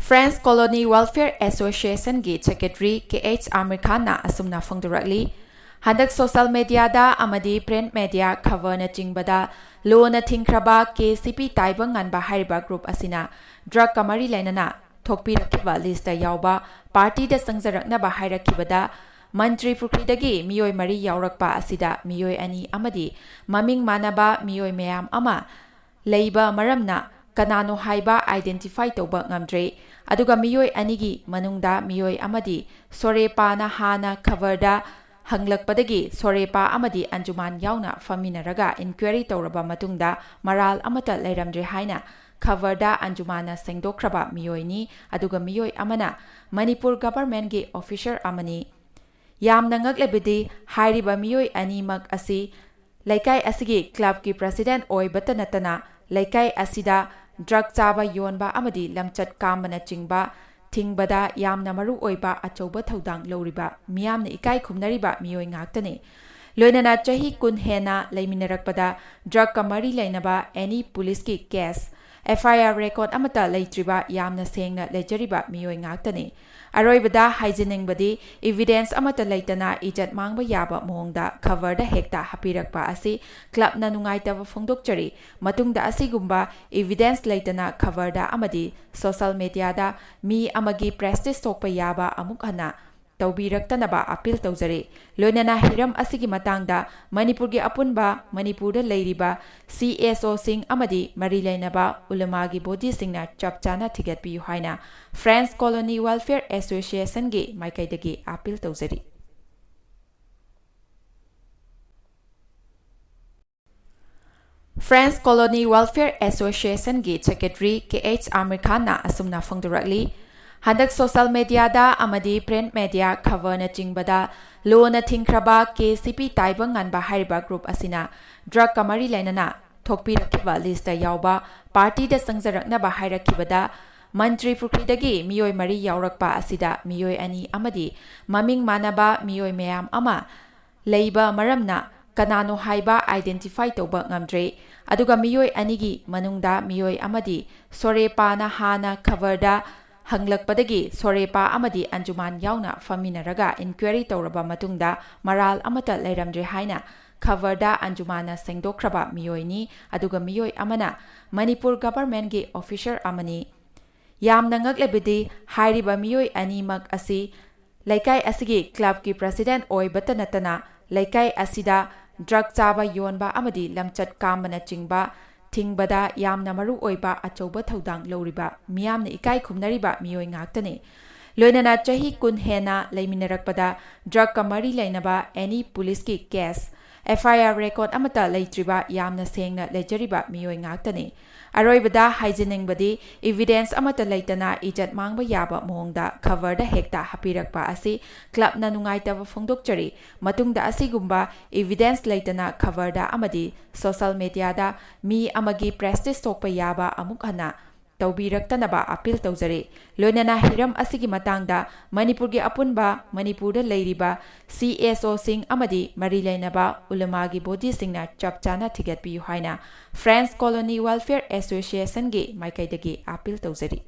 Friends colony welfare ꯑꯦꯁꯣꯁꯤꯌꯦꯁꯟꯒꯤ secretary 𝗟𝗘𝗜𝗧𝗥𝗘 ꯑꯁꯨꯝꯅ ꯐꯣꯡꯗꯣꯔꯛꯂꯤ꯫ ꯍꯟꯗꯛ social ꯃꯤꯗꯤꯌꯥꯗ ꯑꯃꯗꯤ ꯄ꯭ꯔꯤꯟꯠ ꯃꯤꯗꯤꯌꯥ ꯈꯕꯔꯅꯆꯤꯡꯕꯗ ꯂꯣꯅ ꯊꯤꯡꯈ꯭ꯔꯕ 𝗟𝗘𝗜𝗣 ꯍꯥꯏꯔꯤꯕ ꯒ꯭ꯔꯨꯞ ꯑꯁꯤꯅ ꯗ꯭ꯔꯒꯀ ꯃꯔꯤ ꯂꯩꯅꯅ ꯊꯣꯛꯄꯤꯔꯛꯈꯤꯕ ꯂꯤꯁꯇ ꯌꯥꯎꯕ ꯄꯥꯔꯇꯤꯗ ꯆꯪꯖꯔꯛꯅꯕ ꯍꯥꯏꯔꯛꯈꯤꯕꯗ ꯃꯟꯇ꯭ꯔꯤ ꯄꯨꯈ꯭ꯔꯤꯗꯒꯤ ꯃꯤꯑꯣꯏ 4 ꯌꯥꯎꯔꯛꯄ ꯑꯁꯤꯗ ꯃꯤꯑꯣꯏ 2 ꯑꯃꯗꯤ ꯃꯃꯤꯡ ꯃꯥꯟꯅꯕ ꯃꯤꯑꯣꯏ ꯃꯌꯥꯝ ꯑꯃ ꯂꯩꯕ ꯃꯔꯝꯅ ꯀꯅꯥꯅꯣ ꯍꯥꯏꯕ ꯑꯥꯏꯗꯦꯟꯇꯤꯐꯥꯏ ꯇꯧꯕ ꯉꯝꯗ꯭ꯔꯦ꯫ ꯑꯗꯨꯒ ꯃꯤꯑꯣꯏ 2ꯒꯤ ꯃꯅꯨꯡꯗ ꯃꯤꯑꯣꯏ ꯑꯃꯗꯤ ꯁꯣꯔꯦꯄꯥꯅ ꯍꯥꯟꯅ ꯈꯕꯔꯗ ꯍꯪꯂꯛꯄꯗꯒꯤ ꯁꯣꯔꯦꯄꯥ ꯑꯃꯗꯤ ꯑꯟꯖꯨꯃꯥꯟ ꯌꯥꯎꯅ ꯐꯝꯃꯤꯟꯅꯔꯒ ꯏꯟꯀ꯭ꯋꯥꯏꯔꯤ ꯇꯧꯔꯕ ꯃꯇꯨꯡꯗ ꯃꯔꯥꯜ ꯑꯃꯠꯇ ꯂꯩꯔꯝꯗ꯭ꯔꯦ ꯍꯥꯏꯅ ꯈꯕꯔꯗ ꯑꯟꯖꯨꯃꯥꯟꯅ ꯁꯦꯡꯗꯣꯛꯈ꯭ꯔꯕ ꯃꯤꯑꯣꯏꯅꯤ꯫ ꯑꯗꯨꯒ ꯃꯤꯑꯣꯏ ꯑꯃꯅ ꯃꯅꯤꯄꯨꯔ ꯒꯚꯔꯟꯃꯦꯟꯠꯒꯤ ꯑꯣꯐꯤꯁꯔ ꯑꯃꯅꯤ꯫ ꯌꯥꯝꯅ ꯉꯛꯂꯤꯕꯗꯤ ꯍꯥꯏꯔꯤꯕ ꯃꯤꯑꯣꯏ ꯑꯅꯤꯃꯛ ꯑꯁꯤ ꯂꯩꯀꯥꯏ ꯑꯁꯤꯒꯤ ꯀ꯭ꯂꯕꯀꯤ ꯄ꯭ꯔꯁꯤꯗꯦꯟꯠ ꯑꯣꯏꯕꯇ ꯅꯠꯇꯅ ꯂꯩꯀꯥꯏ ꯑꯁꯤꯗ ꯗ꯭ꯔꯒ ꯆꯥꯕ ꯌꯣꯟꯕ ꯑꯃꯗꯤ ꯂꯝꯆꯠ ꯀꯥꯝꯕꯅꯆꯤꯡꯕ ꯊꯤꯡꯕꯗ ꯌꯥꯝꯅ ꯃꯔꯨꯑꯣꯏꯕ ꯑꯆꯧꯕ ꯊꯧꯗꯥꯡ ꯂꯧꯔꯤꯕ ꯃꯤꯌꯥꯝꯅ ꯏꯀꯥꯏ ꯈꯨꯝꯅꯔꯤꯕ ꯃꯤꯑꯣꯏ ꯉꯥꯛꯇꯅꯤ꯫ ꯂꯣꯏꯅꯅ ꯆꯍꯤ 10 ꯍꯦꯟꯅ ꯂꯩꯃꯤꯟꯅꯔꯛꯄꯗ ꯗ꯭ꯔꯒꯀ ꯃꯔꯤ ꯂꯩꯅꯕ ꯑꯦꯅꯤ ꯄꯨꯂꯤꯁꯀꯤ ꯀꯦꯁ, FIR ꯔꯦꯀꯣꯔꯗ ꯑꯃꯠꯇ ꯂꯩꯇ꯭ꯔꯤꯕ ꯌꯥꯝꯅ ꯁꯦꯡꯅ ꯂꯩꯖꯔꯤꯕ ꯃꯤꯑꯣꯏ ꯉꯥꯛꯇꯅꯤ꯫ ꯑꯔꯣꯏꯕꯗ ꯍꯥꯏꯖꯅꯤꯡꯕꯗꯤ ꯏꯚꯤꯗꯦꯟꯁ ꯑꯃꯠꯇ ꯂꯩꯇꯅ ꯏꯖꯠ ꯃꯥꯡꯕ ꯌꯥꯕ ꯃꯑꯣꯡꯗ ꯈꯕꯔꯗ ꯍꯦꯛꯇ ꯍꯥꯞꯄꯤꯔꯛꯄ ꯑꯁꯤ ꯀ꯭ꯂꯕꯅ ꯅꯨꯡꯉꯥꯏꯇꯕ ꯐꯣꯡꯗꯣꯛꯆꯔꯤ꯫ ꯃꯇꯨꯡꯗ ꯑꯁꯤꯒꯨꯝꯕ ꯏꯚꯤꯗꯦꯟꯁ ꯂꯩꯇꯅ ꯈꯕꯔꯗ ꯑꯃꯗꯤ ꯁꯣꯁꯤꯌꯦꯜ ꯃꯤꯗꯤꯌꯥꯗ ꯃꯤ ꯑꯃꯒꯤ ꯄ꯭ꯔꯦꯁꯇꯤꯖ ꯁꯣꯛꯄ ꯌꯥꯕ ꯑꯃꯨꯛ ꯍꯟꯅ ꯇꯧꯕꯤꯔꯛꯇꯅꯕ ꯑꯄꯤꯜ ꯇꯧꯖꯔꯤ꯫ ꯂꯣꯏꯅꯅ ꯍꯤꯔꯝ ꯑꯁꯤꯒꯤ ꯃꯇꯥꯡꯗ ꯃꯅꯤꯄꯨꯔꯒꯤ ꯑꯄꯨꯟꯕ ꯃꯅꯤꯄꯨꯔꯗ ꯂꯩꯔꯤꯕ CSOꯁꯤꯡ ꯑꯃꯗꯤ ꯃꯔꯤ ꯂꯩꯅꯕ ꯎꯂꯃꯥꯒꯤ ꯕꯣꯗꯤꯁꯤꯡꯅ ꯆꯞ ꯆꯥꯅ ꯊꯤꯒꯠꯄꯤꯌꯨ ꯍꯥꯏꯅ ꯐ꯭ꯔꯦꯟꯁ ꯀꯣꯂꯣꯅꯤ ꯋꯦꯜꯐꯦꯌꯔ ꯑꯦꯁꯣꯁꯤꯌꯦꯁꯟꯒꯤ ꯃꯥꯏꯀꯩꯗꯒꯤ ꯑꯄꯤꯜ ꯇꯧꯖꯔꯤ꯫ ꯐ꯭ꯔꯦꯟꯁ ꯀꯣꯂꯣꯅꯤ ꯋꯦꯜꯐꯦꯌꯔ ꯑꯦꯁꯣꯁꯤꯌꯦꯁꯟꯒꯤ ꯁꯦꯀ꯭ꯔꯦꯇꯔꯤ 𝗟𝗘𝗜𝗧𝗥𝗘 ꯑꯁꯨꯝꯅ ꯐꯣꯡꯗꯣꯔꯛꯂꯤ꯫ ꯍꯟꯗꯛ ꯁꯣꯁꯤꯌꯦꯜ ꯃꯤꯗꯤꯌꯥꯗ ꯑꯃꯗꯤ ꯄ꯭ꯔꯤꯟꯠ ꯃꯤꯗꯤꯌꯥ ꯈꯕꯔꯅꯆꯤꯡꯕꯗ ꯂꯣꯅ ꯊꯤꯡꯈ꯭ꯔꯕ 𝗟𝗘𝗜𝗣 ꯍꯥꯏꯔꯤꯕ ꯒ꯭ꯔꯨꯞ ꯑꯁꯤꯅ ꯗ꯭ꯔꯒꯀ ꯃꯔꯤ ꯂꯩꯅꯅ ꯊꯣꯛꯄꯤꯔꯛꯈꯤꯕ ꯂꯤꯁꯇ ꯌꯥꯎꯕ ꯄꯥꯔꯇꯤꯗ ꯆꯪꯖꯔꯛꯅꯕ ꯍꯥꯏꯔꯛꯈꯤꯕꯗ ꯃꯟꯇ꯭ꯔꯤ ꯄꯨꯈ꯭ꯔꯤꯗꯒꯤ ꯃꯤꯑꯣꯏ 4 ꯌꯥꯎꯔꯛꯄ ꯑꯁꯤꯗ ꯃꯤꯑꯣꯏ 2 ꯑꯃꯗꯤ ꯃꯃꯤꯡ ꯃꯥꯟꯅꯕ ꯃꯤꯑꯣꯏ ꯃꯌꯥꯝ ꯑꯃ ꯂꯩꯕ ꯃꯔꯝꯅ ꯀꯅꯥꯅꯣ ꯍꯥꯏꯕ ꯑꯥꯏꯗꯦꯟꯇꯤꯐꯥꯏ ꯇꯧꯕ ꯉꯝꯗ꯭ꯔꯦ꯫ ꯑꯗꯨꯒ ꯃꯤꯑꯣꯏ 2ꯒꯤ ꯃꯅꯨꯡꯗ ꯃꯤꯑꯣꯏ ꯑꯃꯗꯤ ꯁꯣꯔꯦꯄꯥꯅ ꯍꯥꯟꯅ ꯈꯕꯔꯗ ꯍꯪꯂꯛꯄꯗꯒꯤ ꯁꯣꯔꯦꯄꯥ ꯑꯃꯗꯤ ꯑꯟꯖꯨꯃꯥꯟ ꯌꯥꯎꯅ ꯐꯝꯃꯤꯟꯅꯔꯒ ꯏꯟꯀ꯭ꯋꯥꯏꯔꯤ ꯇꯧꯔꯕ ꯃꯇꯨꯡꯗ ꯃꯔꯥꯜ ꯑꯃꯠꯇ ꯂꯩꯔꯝꯗ꯭ꯔꯦ ꯍꯥꯏꯅ ꯈꯕꯔꯗ ꯑꯟꯖꯨꯃꯥꯟꯅ ꯁꯦꯡꯗꯣꯛꯈ꯭ꯔꯕ ꯃꯤꯑꯣꯏꯅꯤ꯫ ꯑꯗꯨꯒ ꯃꯤꯑꯣꯏ ꯑꯃꯅ ꯃꯅꯤꯄꯨꯔ ꯒꯚꯔꯟꯃꯦꯟꯠꯒꯤ ꯑꯣꯐꯤꯁꯔ ꯑꯃꯅꯤ꯫ ꯌꯥꯝꯅ ꯉꯛꯂꯤꯕꯗꯤ ꯍꯥꯏꯔꯤꯕ ꯃꯤꯑꯣꯏ ꯑꯅꯤꯃꯛ ꯑꯁꯤ ꯂꯩꯀꯥꯏ ꯑꯁꯤꯒꯤ ꯀ꯭ꯂꯕꯀꯤ ꯄ꯭ꯔꯁꯤꯗꯦꯟꯠ ꯑꯣꯏꯕꯇ ꯅꯠꯇꯅ ꯂꯩꯀꯥꯏ ꯑꯁꯤꯗ ꯗ꯭ꯔꯒ ꯆꯥꯕ ꯌꯣꯟꯕ ꯑꯃꯗꯤ ꯂꯝꯆꯠ ꯀꯥꯝꯕꯅꯆꯤꯡꯕ ꯊꯤꯡꯕꯗ ꯌꯥꯝꯅ ꯃꯔꯨꯑꯣꯏꯕ ꯑꯆꯧꯕ ꯊꯧꯗꯥꯡ ꯂꯧꯔꯤꯕ ꯃꯤꯌꯥꯝꯅ ꯏꯀꯥꯏ ꯈꯨꯝꯅꯔꯤꯕ ꯃꯤꯑꯣꯏ ꯉꯥꯛꯇꯅꯤ꯫ ꯂꯣꯏꯅꯅ ꯆꯍꯤ 10 ꯍꯦꯟꯅ ꯂꯩꯃꯤꯟꯅꯔꯛꯄꯗ ꯗ꯭ꯔꯒꯀ ꯃꯔꯤ ꯂꯩꯅꯕ ꯑꯦꯅꯤ ꯄꯨꯂꯤꯁꯀꯤ ꯀꯦꯁ, FIR ꯔꯦꯀꯣꯔꯗ ꯑꯃꯠꯇ ꯂꯩꯇ꯭ꯔꯤꯕ ꯌꯥꯝꯅ ꯁꯦꯡꯅ ꯂꯩꯖꯔꯤꯕ ꯃꯤꯑꯣꯏ ꯉꯥꯛꯇꯅꯤ꯫ ꯑꯔꯣꯏꯕꯗ ꯍꯥꯏꯖꯅꯤꯡꯕꯗꯤ ꯏꯚꯤꯗꯦꯟꯁ ꯑꯃꯠꯇ ꯂꯩꯇꯅ ꯏꯖꯠ ꯃꯥꯡꯕ ꯌꯥꯕ ꯃꯑꯣꯡꯗ ꯈꯕꯔꯗ ꯍꯦꯛꯇ ꯍꯥꯞꯄꯤꯔꯛꯄ ꯑꯁꯤ ꯀ꯭ꯂꯕꯅ ꯅꯨꯡꯉꯥꯏꯇꯕ ꯐꯣꯡꯗꯣꯛꯆꯔꯤ꯫ ꯃꯇꯨꯡꯗ ꯑꯁꯤꯒꯨꯝꯕ ꯏꯚꯤꯗꯦꯟꯁ ꯂꯩꯇꯅ ꯈꯕꯔꯗ ꯑꯃꯗꯤ ꯁꯣꯁꯤꯌꯦꯜ ꯃꯤꯗꯤꯌꯥꯗ ꯃꯤ ꯑꯃꯒꯤ ꯄ꯭ꯔꯦꯁꯇꯤꯖ ꯁꯣꯛꯄ ꯌꯥꯕ ꯑꯃꯨꯛ ꯍꯟꯅ ꯇꯧꯕꯤꯔꯛꯇꯅꯕ ꯑꯄꯤꯜ ꯇꯧꯖꯔꯤ꯫ ꯂꯣꯏꯅꯅ ꯍꯤꯔꯝ ꯑꯁꯤꯒꯤ ꯃꯇꯥꯡꯗ ꯃꯅꯤꯄꯨꯔꯒꯤ ꯑꯄꯨꯟꯕ ꯃꯅꯤꯄꯨꯔꯗ ꯂꯩꯔꯤꯕ CSOꯁꯤꯡ ꯑꯃꯗꯤ ꯃꯔꯤ ꯂꯩꯅꯕ ꯎꯂꯃꯥꯒꯤ ꯕꯣꯗꯤꯁꯤꯡꯅ ꯆꯞ ꯆꯥꯅ ꯊꯤꯒꯠꯄꯤꯌꯨ ꯍꯥꯏꯅ ꯐ꯭ꯔꯦꯟꯁ ꯀꯣꯂꯣꯅꯤ ꯋꯦꯜꯐꯦꯌꯔ ꯑꯦꯁꯣꯁꯤꯌꯦꯁꯟꯒꯤ ꯃꯥꯏꯀꯩꯗꯒꯤ ꯑꯄꯤꯜ ꯇꯧꯖꯔꯤ꯫